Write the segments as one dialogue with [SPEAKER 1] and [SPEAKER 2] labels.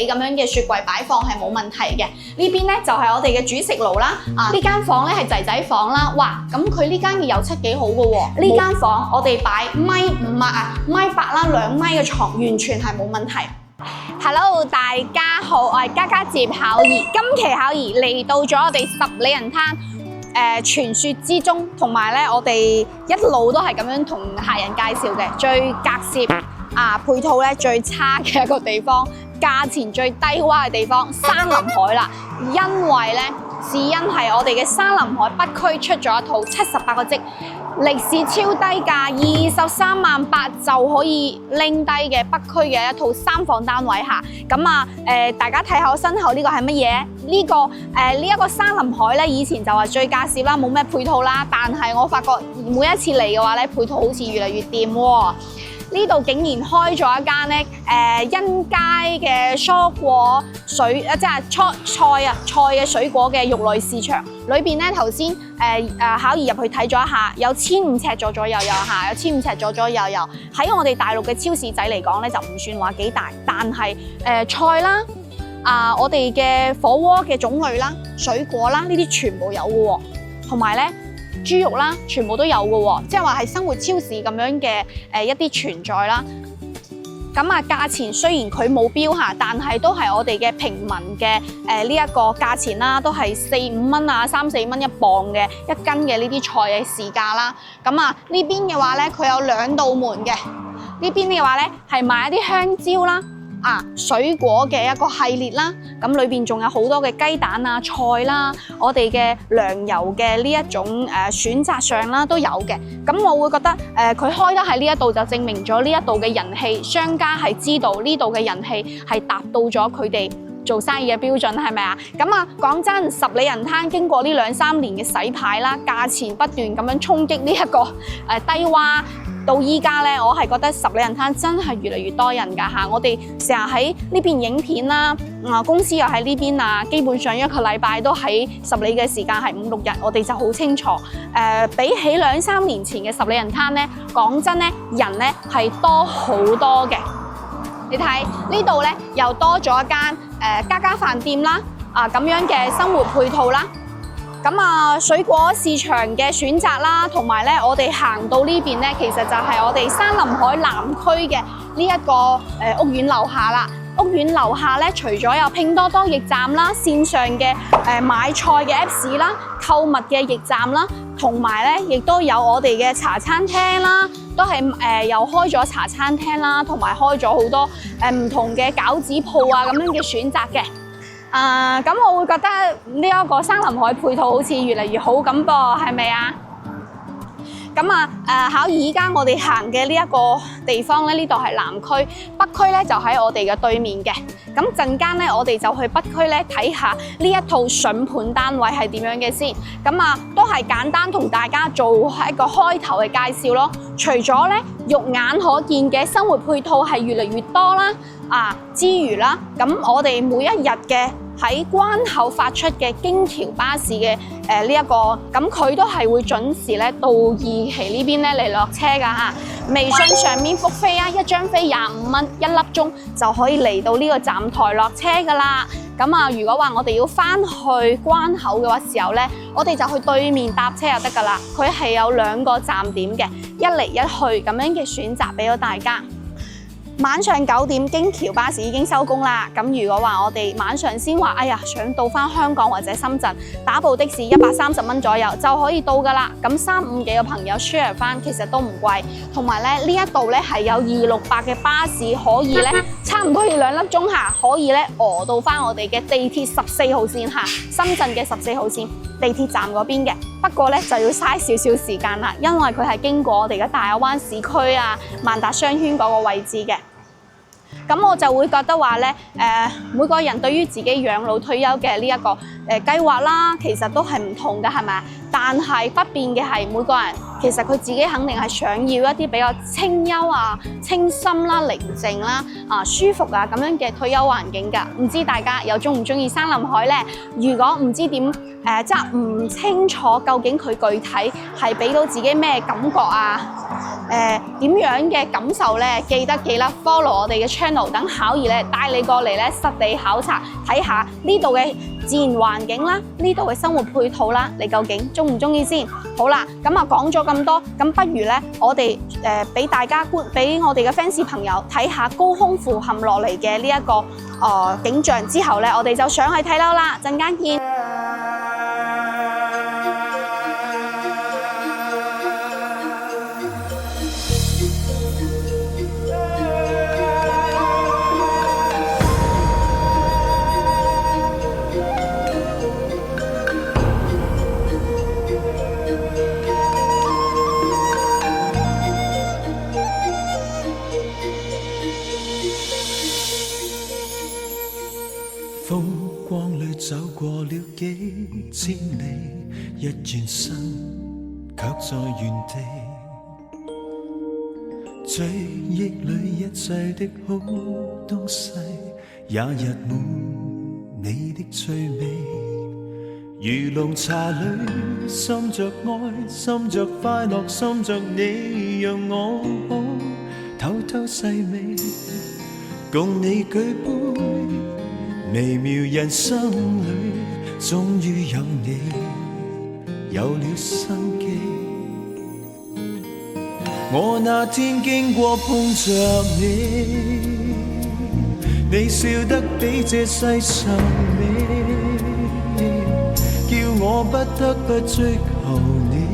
[SPEAKER 1] 咁樣嘅雪櫃擺放係冇問題嘅。呢邊咧就係我哋嘅煮食爐啦。呢間房咧係仔仔房啦。哇，咁佢呢間嘅油漆幾好嘅喎。呢間房我哋擺1.5米啦，2米嘅床完全係冇問題。Hello， 大家好，我係家家接巧兒。今期巧兒嚟到咗我哋十里人灘傳說之中，同埋咧我哋一路都係咁樣同客人介紹嘅最隔涉配套咧最差嘅一個地方，價錢最低窪嘅地方——山林海啦。因為咧，是因係我哋嘅山林海北區出咗一套78個則，歷史超低價23萬8就可以拎低嘅北區嘅一套3房單位嚇。咁大家睇下我身後呢個係乜嘢？呢一個山林海咧，以前就話最價涉啦，冇咩配套啦。但係我發覺每一次嚟嘅話咧，配套好似越嚟越掂喎。呢度竟然開咗一間咧欣佳嘅蔬果水即係菜嘅水果嘅肉類市場。裏邊咧頭先巧兒入去睇咗一下，有1500尺左右嚇，有1500尺左右。喺我哋大陸嘅超市仔嚟講咧，就唔算話幾大，但係菜啦我哋嘅火鍋嘅種類啦、水果啦，呢啲全部有嘅喎，同埋咧。豬肉啦，全部都有嘅喎，即係話係生活超市咁樣嘅一啲存在啦。咁價錢雖然佢冇標下，但係都係我哋嘅平民嘅呢一個價錢啦，都係4-5蚊3-4蚊一磅嘅一斤嘅呢啲菜嘅市價啦。咁呢邊嘅話咧，佢有2道門嘅。呢邊嘅話咧係賣一啲香蕉啦。水果嘅一個系列啦，咁裏邊仲有好多嘅雞蛋菜啦，我哋嘅糧油嘅呢一種選擇上啦都有嘅。咁我會覺得佢開得喺呢一度就證明咗呢一度嘅人氣，商家係知道呢度嘅人氣係達到咗佢哋做生意嘅標準，係咪啊？咁講真，十里人灘經過呢2-3年嘅洗牌啦，價錢不斷咁樣衝擊呢一個低窪。到依家咧，我係覺得十里人灘真係越嚟越多人㗎嚇。我哋成日喺呢邊影片啦，公司又喺呢邊基本上一個禮拜都喺十里嘅時間係5-6日，我哋就好清楚。比起2-3年前嘅十里人灘咧，講真咧，人咧係多好多嘅。你睇呢度咧，又多咗一間家家飯店啦，咁樣嘅生活配套啦。咁水果市場嘅選擇啦，同埋咧，我哋行到呢邊咧，其實就係我哋山林海南區嘅呢一個屋苑樓下啦。屋苑樓下咧，除咗有拼多多驛站啦、線上嘅買菜嘅 Apps 啦、購物嘅驛站啦，同埋咧亦都有我哋嘅茶餐廳啦，都係又開咗茶餐廳啦，同埋開咗好多唔同嘅餃子鋪咁樣嘅選擇嘅。咁我會覺得呢一個山林海配套好似越嚟越好咁噃，係咪啊？咁巧兒依家我哋行嘅呢一個地方咧，呢度係南區，北區咧就喺我哋嘅對面嘅。咁陣間咧，我哋就去北區咧睇下呢一套筍盤單位係點樣嘅先。咁都係簡單同大家做一個開頭嘅介紹咯。除咗咧肉眼可見嘅生活配套係越嚟越多啦，之餘啦，咁我哋每一日嘅喺關口發出嘅京橋巴士嘅呢一個，咁佢都係會準時咧到二期呢邊咧嚟落車㗎嚇。微信上面復飛一張飛25蚊，1粒鐘就可以嚟到呢個站台落車㗎啦。咁如果話我哋要返去關口嘅時候咧，我哋就去對面搭車就得㗎啦。佢係有2個站點嘅，一嚟一去咁樣嘅選擇俾咗大家。晚上9點，京橋巴士已經收工啦。咁如果話我哋晚上先話，哎呀，想到返香港或者深圳，打部的士130蚊左右就可以到㗎啦。咁3-5幾個朋友 share 返，其實都唔貴。同埋咧，呢一度咧係有268嘅巴士，可以咧差唔多要2粒鐘嚇，可以咧餓到返我哋嘅地鐵14號線嚇，深圳嘅14號線地鐵站嗰邊嘅。不過咧就要嘥少少時間啦，因為佢係經過我哋嘅大亞灣市區萬達商圈嗰個位置嘅。咁我就會覺得話咧，每個人對於自己養老退休嘅呢一個計劃啦，其實都係唔同嘅，係咪？但係不變嘅係每個人其實佢自己肯定係想要一啲比較清幽清新啦、寧靜啦、舒服咁樣嘅退休環境㗎。唔知大家又中唔中意山林海咧？如果唔知點即係唔清楚究竟佢具體係俾到自己咩感覺點樣嘅感受咧？記得 follow 我哋嘅 channel， 等巧兒咧帶你過嚟咧實地考察，睇下呢度嘅自然環境啦，呢度嘅生活配套啦，你究竟中唔中意先？好啦，咁啊講咗咁多，咁不如咧我哋俾大家俾我哋嘅 fans 朋友睇下高空俯瞰落嚟嘅呢一個景象之後咧，我哋就上去睇樓啦，陣間見。
[SPEAKER 2] 風光裏走過了幾千里，一轉身卻在原地。追憶裏一切的好東西，也溢滿你的趣味。如濃茶裏滲着愛，滲着快樂，滲着你，讓我可偷偷細味，共你舉杯。微妙人生裏，終於有你，有了生機。我那天經過碰着你，你笑得比這世上美，叫我不得不追求你。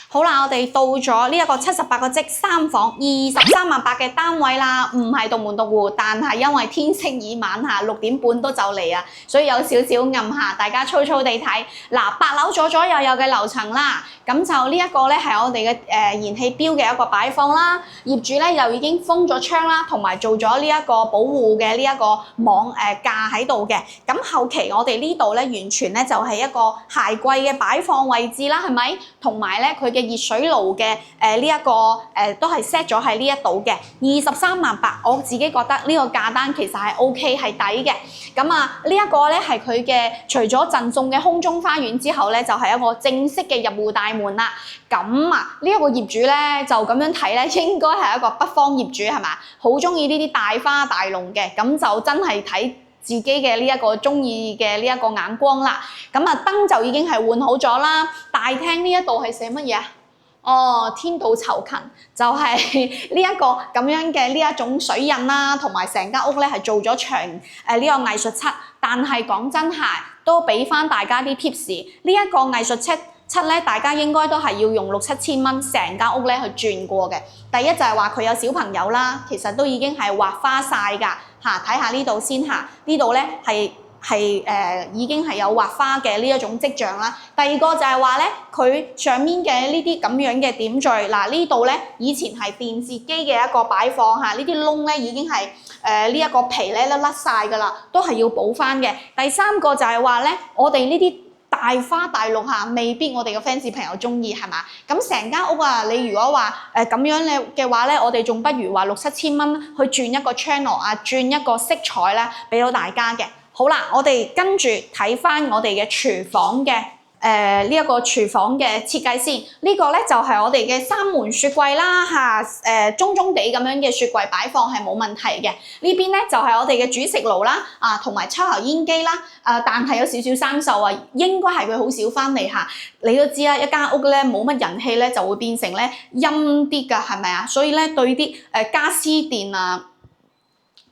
[SPEAKER 1] 好啦，我哋到咗呢一個78個積3房23萬8嘅單位啦，唔係獨門獨戶，但係因為天色已晚下，6點半都就嚟啊，所以有少少暗下，大家粗粗地睇。嗱，8樓左右嘅樓層啦，咁就呢一個咧係我哋嘅燃氣錶嘅一個擺放啦，業主咧又已經封咗窗啦，同埋做咗呢一個保護嘅呢一個網架喺度嘅。咁後期我哋呢度咧完全咧就係一個鞋櫃嘅擺放位置啦，係咪？同埋咧，佢嘅熱水爐嘅呢一個都係 set 咗喺呢一度嘅23萬8，我自己覺得呢個價單其實係 OK 係抵嘅。咁啊，呢一個咧係佢嘅除咗贈送嘅空中花園之後咧，就係一個正式嘅入戶大門啦。咁啊，呢一個業主咧就咁樣睇咧，應該係一個北方業主係嘛？好中意呢啲大花大龍嘅，咁就真係睇自己嘅呢一個中意嘅呢一個眼光啦。咁啊，燈就已經係換好咗啦。大廳呢一度係寫乜嘢啊？哦，天道酬勤，就係呢一個咁樣嘅呢一種水印啦，同埋成間屋咧係做咗牆呢個藝術漆。但係講真係都俾翻大家啲 tips，呢一個藝術漆咧，大家應該都係要用6-7千蚊成間屋咧去轉過嘅。第一就係話佢有小朋友啦，其實都已經係畫花晒㗎嚇。睇下呢度先嚇，呢度咧係已經係有畫花嘅呢一種跡象啦。第二個就係話咧，佢上面嘅呢啲咁樣嘅點綴，嗱呢度咧以前係電視機嘅一個擺放嚇，呢啲窿咧已經係呢一個皮咧都甩晒㗎啦，都係要補翻嘅。第三個就係話咧，我哋呢啲大花大綠下，未必我哋嘅 fans 朋友中意係嘛？咁成間屋啊，你如果話咁樣嘅話咧，我哋仲不如話6-7千蚊去轉一個 channel 啊，轉一個色彩咧，俾到大家嘅。好啦，我哋跟住睇翻我哋嘅廚房嘅呢一個廚房嘅設計先。呢個咧就係我哋嘅3門雪櫃啦嚇，中地咁樣嘅雪櫃擺放係冇問題嘅。呢邊咧就係我哋嘅煮食爐啦，同埋抽油煙機啦，但係有少少生鏽啊，應該係佢好少翻嚟嚇。你都知啦，一間屋咧冇乜人氣咧，就會變成咧陰啲㗎，係咪啊？所以咧對啲家私電啊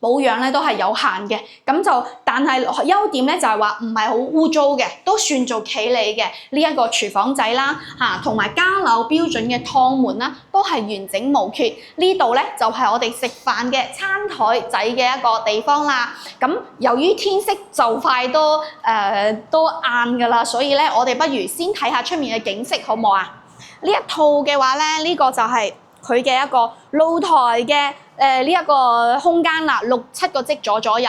[SPEAKER 1] 保養咧都係有限嘅，咁就但係優點咧就係話唔係好污糟嘅，都算做企理嘅呢一個廚房仔啦嚇，同埋家樓標準嘅趟門啦，都係完整無缺。呢度咧就係我哋食飯嘅餐台仔嘅一個地方啦。咁由於天色就快都晏㗎啦，所以咧我哋不如先睇下出面嘅景色好唔好啊？呢一套嘅話咧，呢個就係佢嘅一個露台嘅呢一個空間啦，6-7個積左右，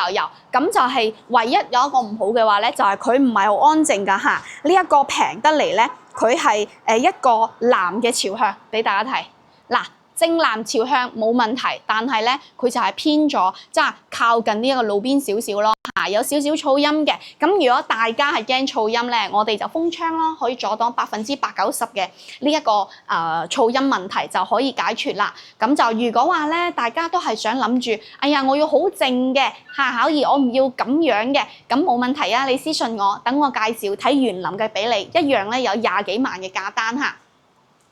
[SPEAKER 1] 咁就係唯一有一個唔好嘅話咧，就係佢唔係好安靜㗎嚇。呢一個平得嚟咧，佢係一個南嘅朝向俾大家睇。嗱，正南朝向冇問題，但係咧佢就係偏咗，即係靠近呢一個路邊少少咯，有少少噪音嘅。咁如果大家係驚噪音咧，我哋就封窗咯，可以阻擋80%、90%嘅呢一個噪音問題就可以解決啦。咁就如果話咧，大家都係想諗住，哎呀我要好靜嘅考試，我唔要咁樣嘅，咁冇問題啊！你私信我，等我介紹睇園林嘅俾你，一樣咧有20幾萬嘅價單嚇。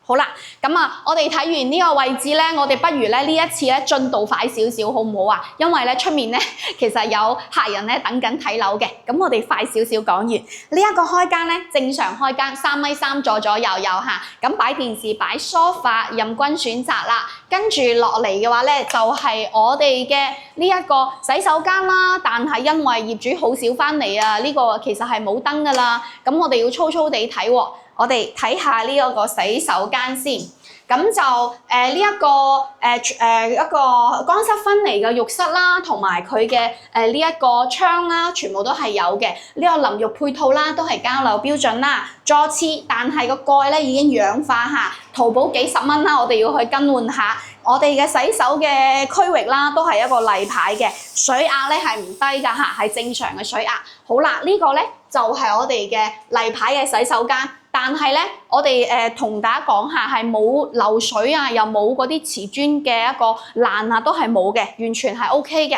[SPEAKER 1] 好啦，咁我哋睇完呢個位置咧，我哋不如咧呢一次咧進度快少少，好唔好啊？因為咧出面咧其實有客人咧等緊睇樓嘅，咁我哋快少少講完。呢一個開間咧正常開間3.3米左右嚇，咁擺電視擺梳化任君選擇啦。跟住落嚟嘅話咧，就係我哋嘅呢一個洗手間啦，但係因為業主好少翻嚟啊，呢個其實係冇燈噶啦，咁我哋要粗粗地睇喎。我哋睇下呢一個洗手間先，咁就呢一個一個乾濕分離嘅浴室啦，同埋佢嘅呢一個窗啦，全部都係有嘅。呢個淋浴配套啦，都係交樓標準啦。座廁，但係個蓋咧已經氧化下，淘寶幾十蚊啦，我哋要去更換下。我哋嘅洗手嘅區域啦，都係一個例牌嘅，水壓咧係唔低㗎嚇，係正常嘅水壓。好啦，呢個咧就係我哋嘅例牌嘅洗手間。但係咧，我哋同大家講下係冇漏水啊，又冇嗰啲瓷磚嘅一個爛啊，都係冇嘅，完全係 OK 嘅。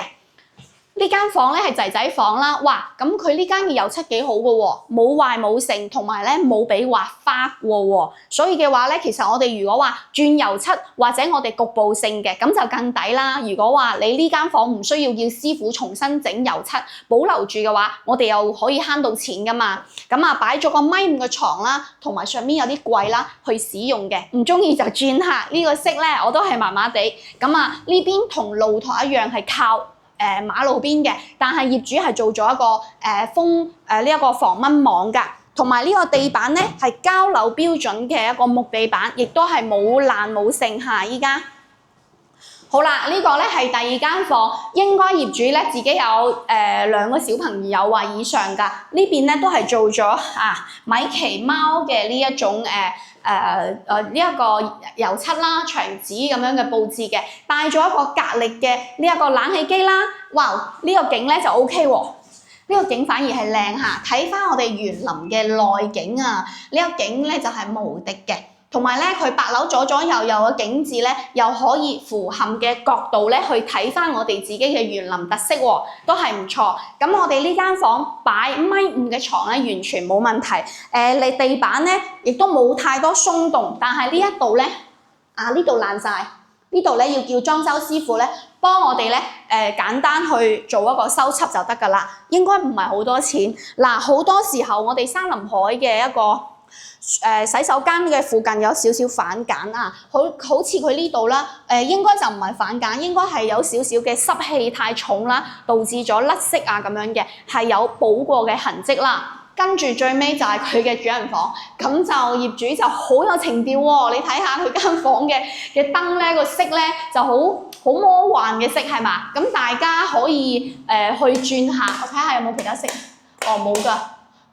[SPEAKER 1] 呢間房咧係仔仔房啦，哇！咁佢呢間嘅油漆幾好嘅喎，冇壞冇剩，同埋咧冇俾劃花過喎。所以嘅話咧，其實我哋如果話轉油漆或者我哋局部性嘅，咁就更抵啦。如果話你呢間房唔需要叫師傅重新整油漆，保留住嘅話，我哋又可以慳到錢噶嘛。咁擺咗個1.5米嘅床啦，同埋上面有啲櫃啦去使用嘅。唔中意就轉下呢個色咧，我都係麻麻地。咁呢邊同露台一樣係靠馬路邊嘅，但係業主係做咗一個呢一個防蚊網㗎，同埋呢個地板咧係交樓標準嘅一個木地板，亦都係冇爛冇剩嚇。依家好啦，呢個咧係第二間房，應該業主咧自己有2個小朋友或以上㗎。呢邊咧都係做咗米奇貓嘅呢一種呢一個油漆啦、牆紙咁樣嘅佈置嘅，帶咗一個格力嘅呢一個冷氣機啦。哇！呢個景咧就 OK 喎，呢個景反而係靚嚇。睇翻我哋園林嘅內景啊，呢個景咧就係無敵嘅。同埋咧，佢8樓左左右右嘅景緻咧，又可以俯瞰嘅角度咧，去睇翻我哋自己嘅園林特色喎，都係唔錯。咁我哋呢間房擺1.5米嘅床咧，完全冇問題。你地板咧，亦都冇太多鬆動，但係呢一度咧，呢度爛晒，呢度咧要叫裝修師傅咧幫我哋咧簡單去做一個修葺就得㗎啦，應該唔係好多錢。嗱，好多時候我哋山林海嘅一個洗手間嘅附近有少少反鹼啊，好似佢呢度啦，應該就唔係反鹼，應該係有少少嘅濕氣太重啦，導致咗甩色啊咁樣嘅，係有補過嘅痕跡啦。跟住最尾就係佢嘅主人房，咁就業主就好有情調喎。你睇下佢間房嘅燈咧，個色咧就好魔幻嘅色係嘛？咁大家可以去轉下，我睇下有冇其他色。哦，冇㗎。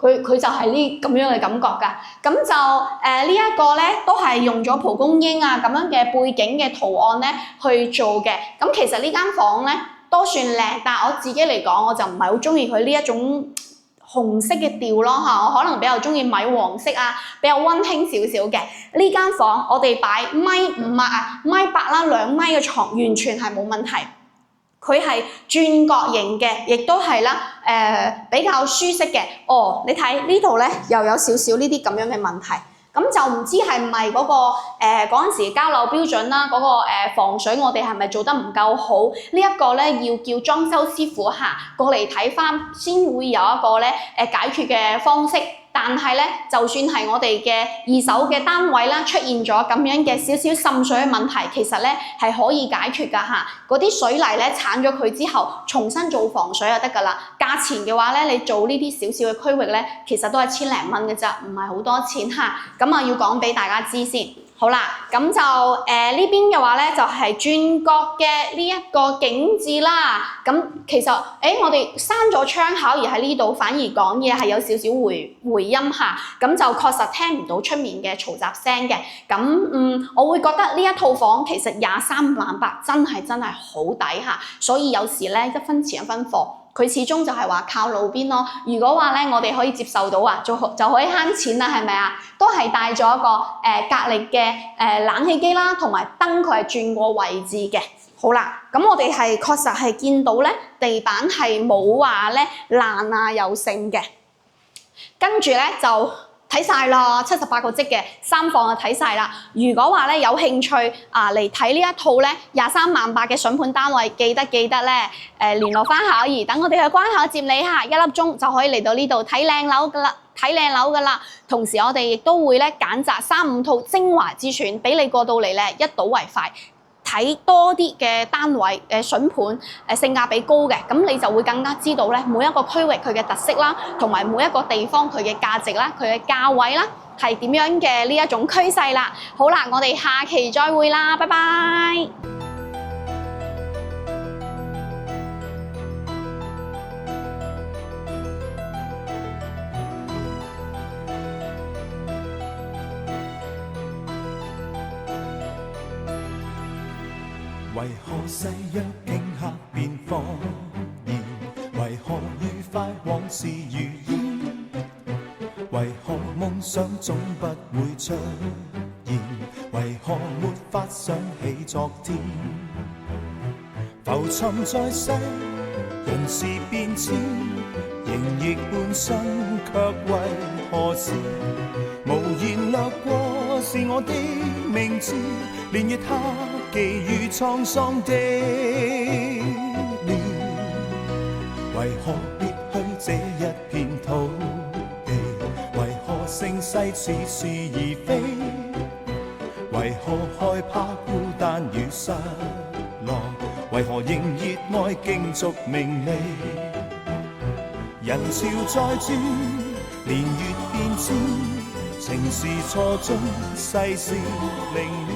[SPEAKER 1] 佢就係呢咁樣嘅感覺㗎，咁就呢一個咧都係用咗蒲公英啊咁樣嘅背景嘅圖案咧去做嘅。咁其實呢間房咧都算靚，但係我自己嚟講我就唔係好中意佢呢一種紅色嘅調咯嚇，我可能比較中意米黃色啊，比較温馨少少嘅。呢間房我哋擺1.5米1.8米啦，2米嘅床完全係冇問題。佢係轉角型嘅，亦都係啦，比較舒適嘅。哦，你睇呢度咧，又有少少呢啲咁樣嘅問題，咁就唔知係唔係嗰個嗰陣時交樓標準啦，嗰個防水我哋係咪做得唔夠好？呢一個咧要叫裝修師傅過嚟睇翻，先會有一個咧解決嘅方式。但係咧，就算係我哋嘅2手嘅單位啦，出現咗咁樣嘅少少滲水嘅問題，其實咧係可以解決㗎嚇。嗰啲水泥咧剷咗佢之後，重新做防水就得㗎啦。價錢嘅話咧，你做呢啲少少嘅區域咧，其實都係千零蚊嘅咋，唔係好多錢嚇。咁要講俾大家知先。好啦，咁就呢邊嘅話咧，就係轉角嘅呢一個景緻啦。咁其實我哋閂咗窗口而喺呢度反而講嘢係有少少回音下，咁就確實聽唔到出面嘅嘈雜聲嘅。咁我會覺得呢一套房其實23萬8真係好抵下，所以有時咧一分錢一分貨。佢始終就係話靠路邊咯。如果話咧，我哋可以接受到啊，就可以慳錢啦，係咪啊？都係帶咗一個隔離嘅冷氣機啦，同埋燈佢係轉過位置嘅。好啦，咁我哋係確實係見到咧，地板係冇話咧爛啊有剩嘅。跟住咧就睇晒啦，78個積嘅3房就睇晒啦。如果話咧有興趣嚟睇呢一套咧23萬8嘅筍盤單位，記得咧聯絡翻巧兒，等我哋去關口接你下1粒鐘就可以嚟到呢度睇靚樓噶啦。同時我哋亦都會咧揀擇3、5套精華之選，俾你過到嚟咧一睹為快。睇多啲嘅單位筍盤性價比高嘅，咁你就會更加知道咧每一個區域佢嘅特色啦，同埋每一個地方佢嘅價值啦，佢嘅價位啦係點樣嘅呢一種趨勢啦。好啦，我哋下期再會啦，拜拜。
[SPEAKER 2] 為何誓約頃刻便放言？為何愉快往事如煙？為何夢想總不會出現？為何沒法想起昨天？浮沉在世，人事變遷，仍亦半生，卻為何事？無言掠過是我的名字，連月下寄予滄桑的臉。為何別去這一片土地？為何盛世似是而非？為何害怕孤單與失落？為何仍熱愛競逐名利？人潮在轉，年月變遷，情是錯綜，世事凌亂。